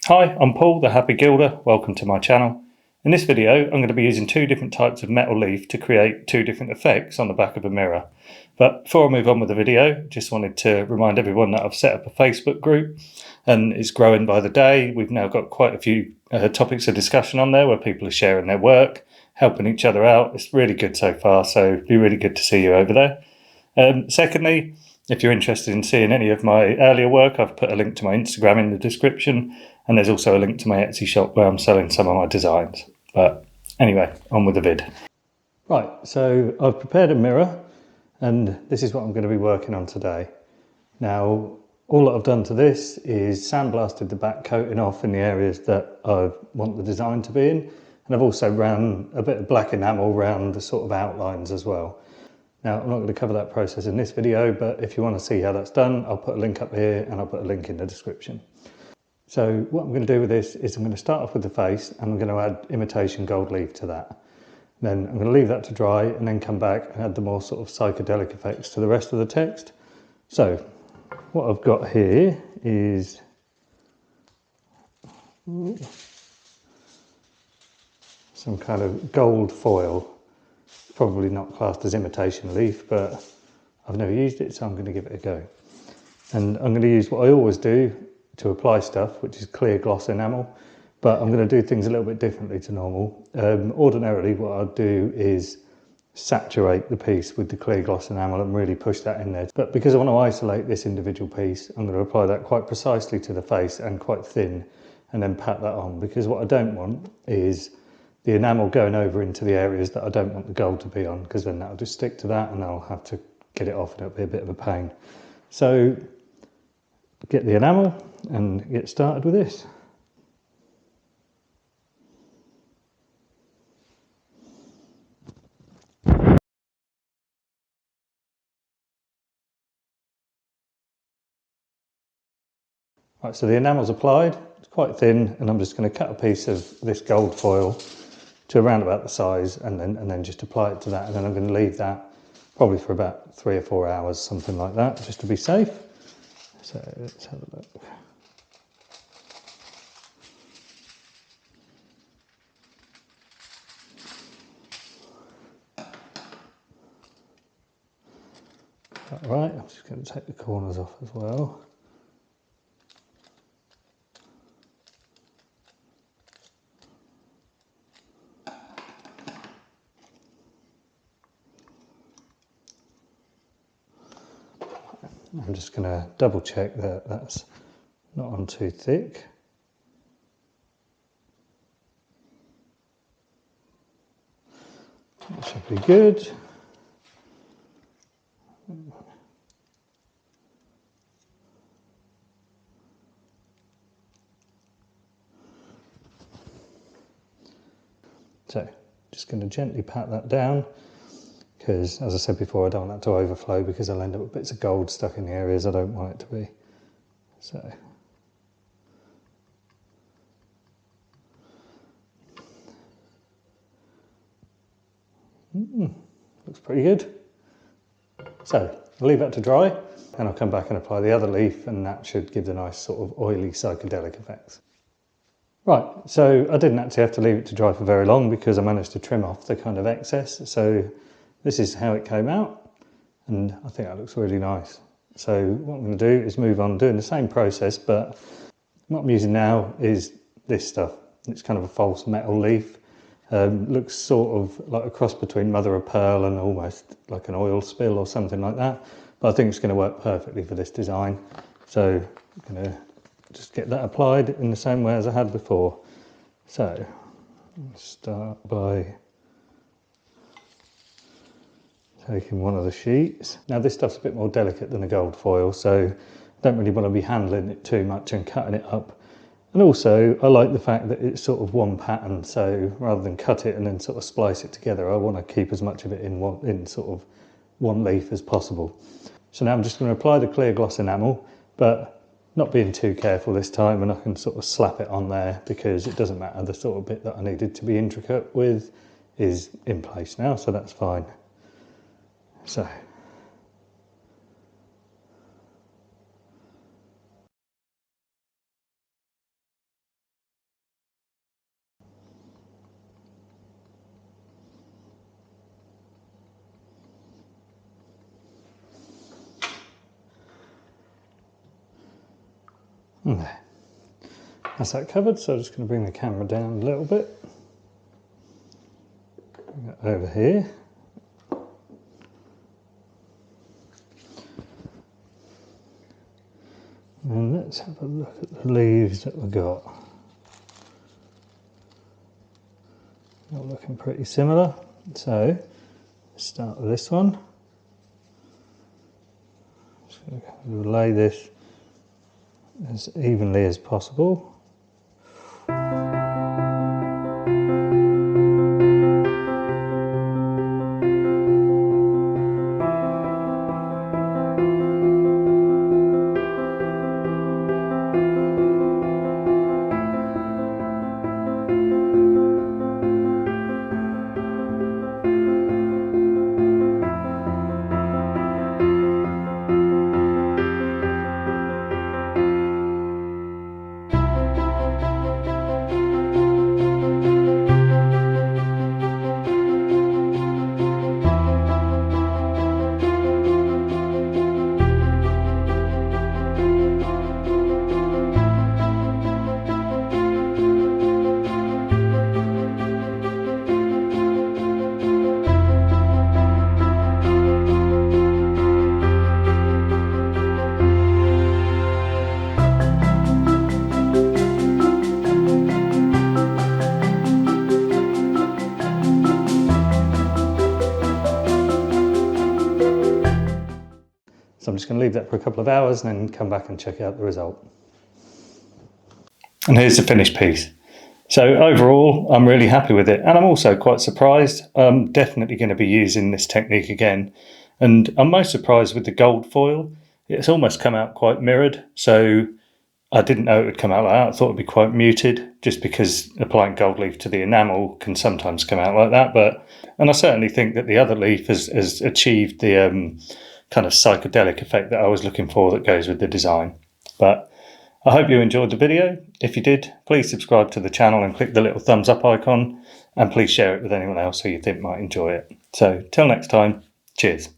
Hi, I'm Paul, the Happy Gilder. Welcome to my channel. In this video, I'm going to be using two different types of metal leaf to create two different effects on the back of a mirror. But before I move on with the video, just wanted to remind everyone that I've set up a Facebook group and it's growing by the day. We've now got quite a few topics of discussion on there where people are sharing their work, helping each other out. It's really good so far, so it'd be really good to see you over there. Secondly, if you're interested in seeing any of my earlier work, I've put a link to my Instagram in the description, and there's also a link to my Etsy shop where I'm selling some of my designs. But anyway, on with the vid. Right, so I've prepared a mirror, and this is what I'm going to be working on today. Now, all that I've done to this is sandblasted the back coating off in the areas that I want the design to be in, and I've also ran a bit of black enamel around the sort of outlines as well. Now, I'm not going to cover that process in this video, but if you want to see how that's done, I'll put a link up here and I'll put a link in the description. So what I'm going to do with this is I'm going to start off with the face and I'm going to add imitation gold leaf to that. Then I'm going to leave that to dry and then come back and add the more sort of psychedelic effects to the rest of the text. So what I've got here is some kind of gold foil. Probably not classed as imitation leaf, but I've never used it, so I'm going to give it a go. And I'm going to use what I always do to apply stuff, which is clear gloss enamel, but I'm going to do things a little bit differently to normal. Ordinarily, what I'd do is saturate the piece with the clear gloss enamel and really push that in there. But because I want to isolate this individual piece, I'm going to apply that quite precisely to the face and quite thin, and then pat that on, because what I don't want is the enamel going over into the areas that I don't want the gold to be on, because then that'll just stick to that and I'll have to get it off and it'll be a bit of a pain. So get the enamel and get started with this. Right, so the enamel's applied, it's quite thin, and I'm just going to cut a piece of this gold foil to around about the size and then just apply it to that, and then I'm going to leave that probably for about 3 or 4 hours, something like that, just to be safe. So let's have a look. Right, I'm just going to take the corners off as well. I'm just going to double check that that's not on too thick. That should be good. So, just going to gently pat that down, because as I said before, I don't want that to overflow because I'll end up with bits of gold stuck in the areas I don't want it to be. So, looks pretty good. So, I'll leave that to dry and I'll come back and apply the other leaf, and that should give the nice sort of oily psychedelic effects. Right, so I didn't actually have to leave it to dry for very long because I managed to trim off the kind of excess. So this is how it came out, and I think that looks really nice. So what I'm going to do is move on doing the same process, but what I'm using now is this stuff. It's kind of a false metal leaf. Looks sort of like a cross between mother of pearl and almost like an oil spill or something like that. But I think it's going to work perfectly for this design. So I'm going to just get that applied in the same way as I had before. So let's start by taking one of the sheets. Now this stuff's a bit more delicate than the gold foil, so I don't really want to be handling it too much and cutting it up. And also I like the fact that it's sort of one pattern, so rather than cut it and then sort of splice it together, I want to keep as much of it in sort of one leaf as possible. So now I'm just going to apply the clear gloss enamel, but not being too careful this time, and I can sort of slap it on there because it doesn't matter, the sort of bit that I needed to be intricate with is in place now, so that's fine. So There. That's that covered, so I'm just going to bring the camera down a little bit. Bring it over here. And let's have a look at the leaves that we've got. They're looking pretty similar. So, let's start with this one. Just going to lay this as evenly as possible. So I'm just going to leave that for a couple of hours and then come back and check out the result. And here's the finished piece. So overall, I'm really happy with it. And I'm also quite surprised. I'm definitely going to be using this technique again. And I'm most surprised with the gold foil. It's almost come out quite mirrored. So I didn't know it would come out like that. I thought it would be quite muted, just because applying gold leaf to the enamel can sometimes come out like that. And I certainly think that the other leaf has achieved the kind of psychedelic effect that I was looking for that goes with the design. But I hope you enjoyed the video. If you did, please subscribe to the channel and click the little thumbs up icon, and please share it with anyone else who you think might enjoy it. So till next time, cheers.